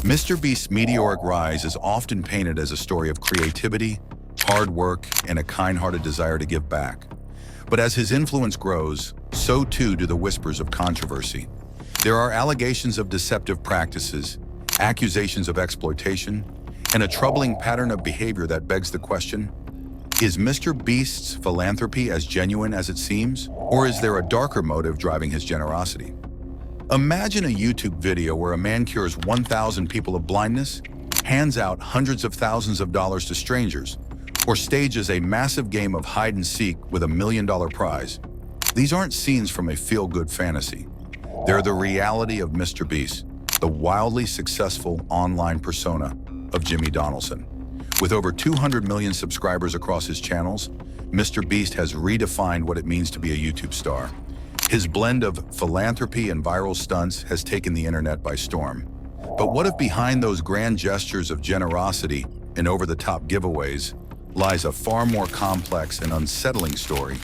MrBeast's meteoric rise is often painted as a story of creativity, hard work, and a kind-hearted desire to give back. But as his influence grows, so too do the whispers of controversy. There are allegations of deceptive practices, accusations of exploitation, and a troubling pattern of behavior that begs the question, is MrBeast's philanthropy as genuine as it seems, or is there a darker motive driving his generosity? Imagine a YouTube video where a man cures 1,000 people of blindness, hands out hundreds of thousands of dollars to strangers, or stages a massive game of hide and seek with $1 million prize. These aren't scenes from a feel-good fantasy. They're the reality of MrBeast, the wildly successful online persona of Jimmy Donaldson. With over 200 million subscribers across his channels, MrBeast has redefined what it means to be a YouTube star. His blend of philanthropy and viral stunts has taken the internet by storm. But what if behind those grand gestures of generosity and over-the-top giveaways lies a far more complex and unsettling story,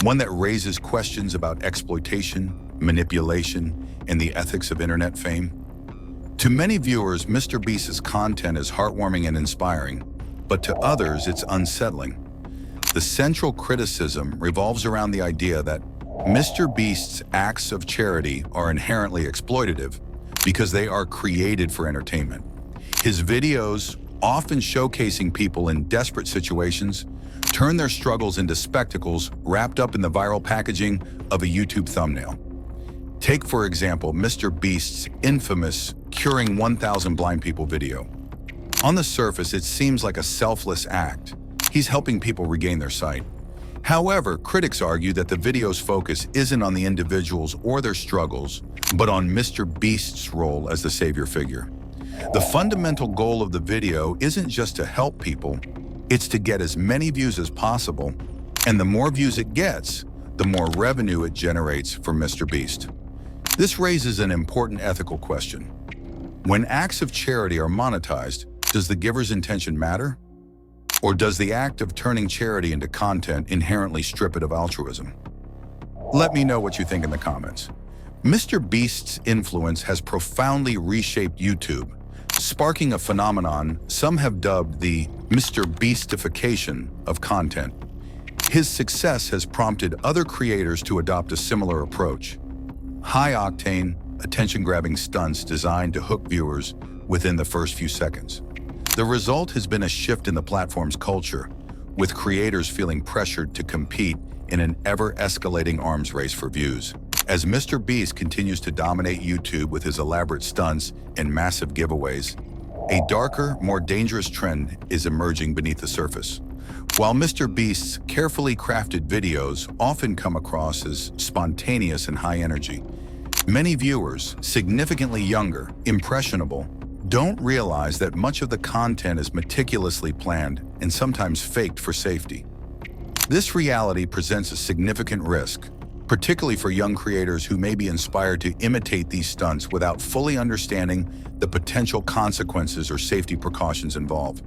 one that raises questions about exploitation, manipulation, and the ethics of internet fame? To many viewers, MrBeast's content is heartwarming and inspiring, but to others, it's unsettling. The central criticism revolves around the idea that MrBeast's acts of charity are inherently exploitative because they are created for entertainment. His videos, often showcasing people in desperate situations, turn their struggles into spectacles wrapped up in the viral packaging of a YouTube thumbnail. Take, for example, MrBeast's infamous Curing 1,000 Blind People video. On the surface, it seems like a selfless act. He's helping people regain their sight. However, critics argue that the video's focus isn't on the individuals or their struggles, but on MrBeast's role as the savior figure. The fundamental goal of the video isn't just to help people, it's to get as many views as possible, and the more views it gets, the more revenue it generates for MrBeast. This raises an important ethical question. When acts of charity are monetized, does the giver's intention matter? Or does the act of turning charity into content inherently strip it of altruism? Let me know what you think in the comments. MrBeast's influence has profoundly reshaped YouTube, sparking a phenomenon some have dubbed the MrBeastification of content. His success has prompted other creators to adopt a similar approach. High-octane, attention-grabbing stunts designed to hook viewers within the first few seconds. The result has been a shift in the platform's culture, with creators feeling pressured to compete in an ever-escalating arms race for views. As MrBeast continues to dominate YouTube with his elaborate stunts and massive giveaways, a darker, more dangerous trend is emerging beneath the surface. While MrBeast's carefully crafted videos often come across as spontaneous and high energy, many viewers, significantly younger, impressionable, don't realize that much of the content is meticulously planned and sometimes faked for safety. This reality presents a significant risk, particularly for young creators who may be inspired to imitate these stunts without fully understanding the potential consequences or safety precautions involved.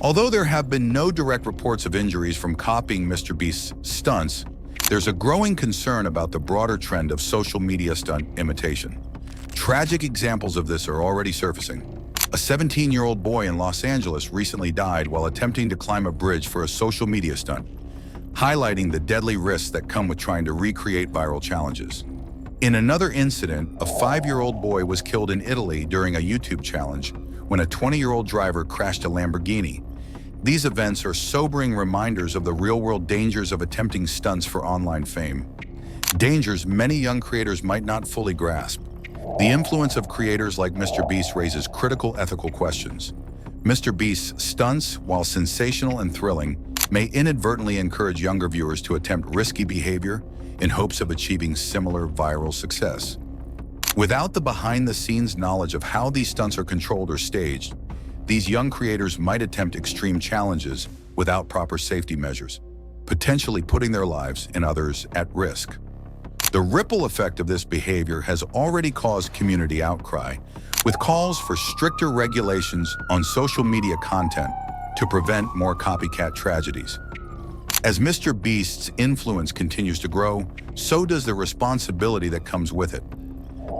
Although there have been no direct reports of injuries from copying MrBeast's stunts, there's a growing concern about the broader trend of social media stunt imitation. Tragic examples of this are already surfacing. A 17-year-old boy in Los Angeles recently died while attempting to climb a bridge for a social media stunt, highlighting the deadly risks that come with trying to recreate viral challenges. In another incident, a 5-year-old boy was killed in Italy during a YouTube challenge when a 20-year-old driver crashed a Lamborghini. These events are sobering reminders of the real-world dangers of attempting stunts for online fame. Dangers many young creators might not fully grasp. The influence of creators like MrBeast raises critical ethical questions. MrBeast's stunts, while sensational and thrilling, may inadvertently encourage younger viewers to attempt risky behavior in hopes of achieving similar viral success. Without the behind-the-scenes knowledge of how these stunts are controlled or staged, these young creators might attempt extreme challenges without proper safety measures, potentially putting their lives and others at risk. The ripple effect of this behavior has already caused community outcry, with calls for stricter regulations on social media content to prevent more copycat tragedies. As MrBeast's influence continues to grow, so does the responsibility that comes with it.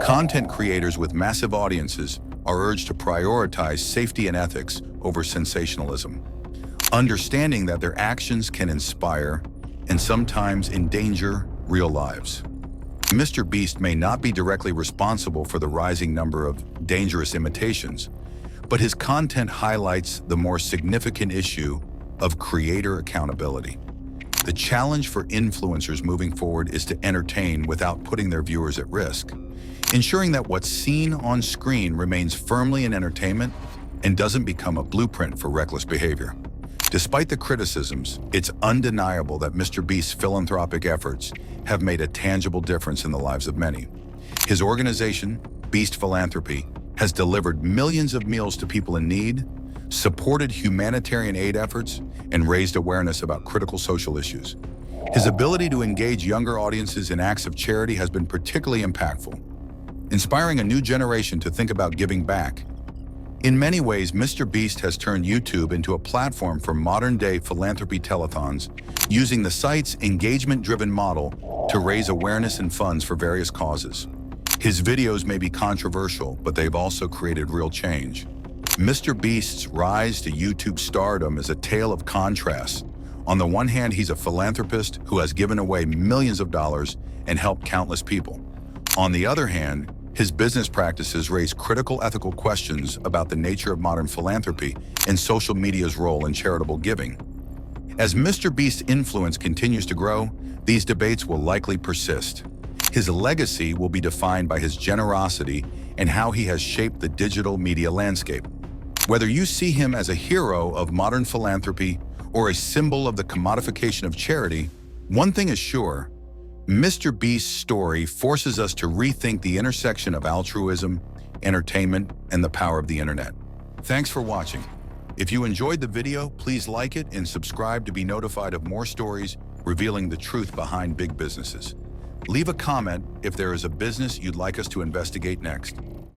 Content creators with massive audiences are urged to prioritize safety and ethics over sensationalism, understanding that their actions can inspire and sometimes endanger real lives. MrBeast may not be directly responsible for the rising number of dangerous imitations, but his content highlights the more significant issue of creator accountability. The challenge for influencers moving forward is to entertain without putting their viewers at risk, ensuring that what's seen on screen remains firmly in entertainment and doesn't become a blueprint for reckless behavior. Despite the criticisms, it's undeniable that MrBeast's philanthropic efforts have made a tangible difference in the lives of many. His organization, Beast Philanthropy, has delivered millions of meals to people in need, supported humanitarian aid efforts, and raised awareness about critical social issues. His ability to engage younger audiences in acts of charity has been particularly impactful, inspiring a new generation to think about giving back. In many ways, MrBeast has turned YouTube into a platform for modern-day philanthropy telethons, using the site's engagement-driven model to raise awareness and funds for various causes. His videos may be controversial, but they've also created real change. MrBeast's rise to YouTube stardom is a tale of contrasts. On the one hand, he's a philanthropist who has given away millions of dollars and helped countless people. On the other hand, his business practices raise critical ethical questions about the nature of modern philanthropy and social media's role in charitable giving. As MrBeast's influence continues to grow, these debates will likely persist. His legacy will be defined by his generosity and how he has shaped the digital media landscape. Whether you see him as a hero of modern philanthropy or a symbol of the commodification of charity, one thing is sure: MrBeast's story forces us to rethink the intersection of altruism, entertainment, and the power of the internet. Thanks for watching. If you enjoyed the video, please like it and subscribe to be notified of more stories revealing the truth behind big businesses. Leave a comment if there is a business you'd like us to investigate next.